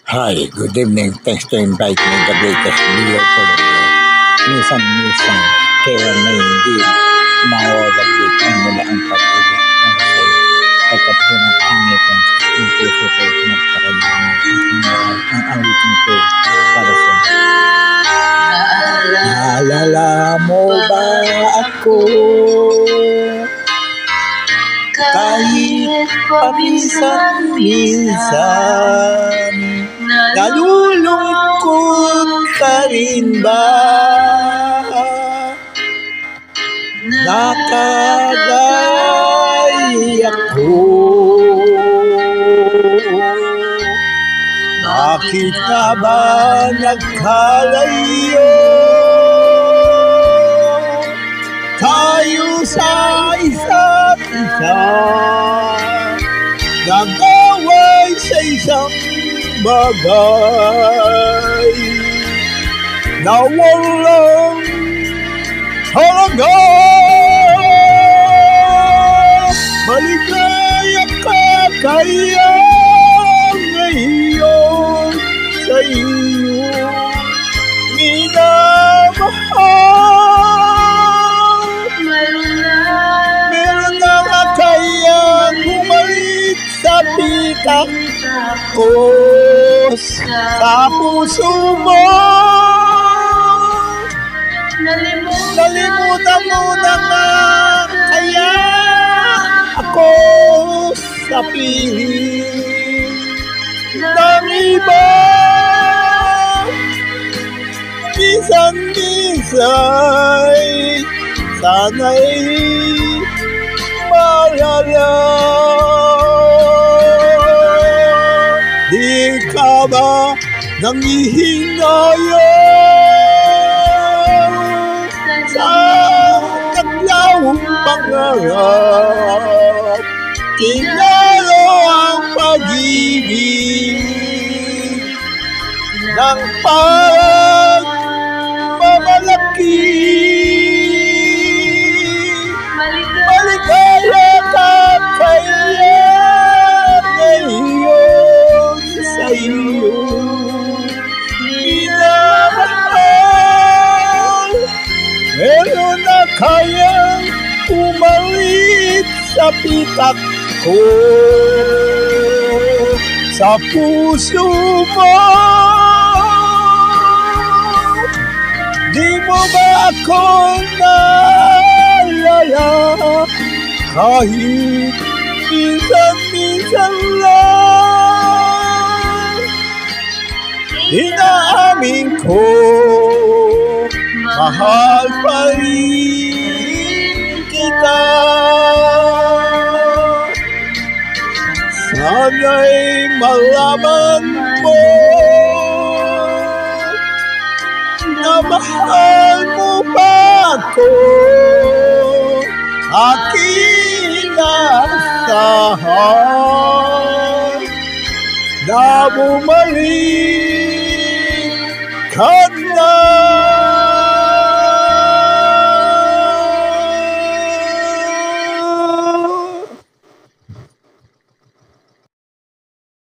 Hi, good evening. Thanks to invite me the greatest beer for the world. Minsan, kaya na hindi mawawaglit ang mula ang pag-ibig para sa iyo. Pagkat pinag-initan ng puso ko magparamdam ng aking mahal ang awitin ko para sa iyo. Naalala mo ba ako? Kahit paminsan-minsan, nalulungkot ka rin ba? Nakagaya ko. Bakit ka ba nagkalayo? Tayo sa isa't isa, nag-away sa isang bagay na walang halaga. Maligaya ka kaya ngayon sa iyo minamahal. Meron na kayang bumalik sa pitak ko sa puso mo. Nalimutan mo na nga kaya ako sa piling ng iba. Minsan-minsan sana'y malala. Di ka ba nangihinayang sa taglawang pangarap? Tinalo ang pag-ibig ng parang mamalaki. Maligaya ka kaya ngayon sa iyo minamahal. Meron na kayang umalit sa pitak ko sa puso mo. Di mo ba ako naalala? Kahit minsan-minsan lang, inaamin ko mahal pa rin kita. Sana'y malaman mo na mahal mo pa ako. Aking asahan na bumalik ka na.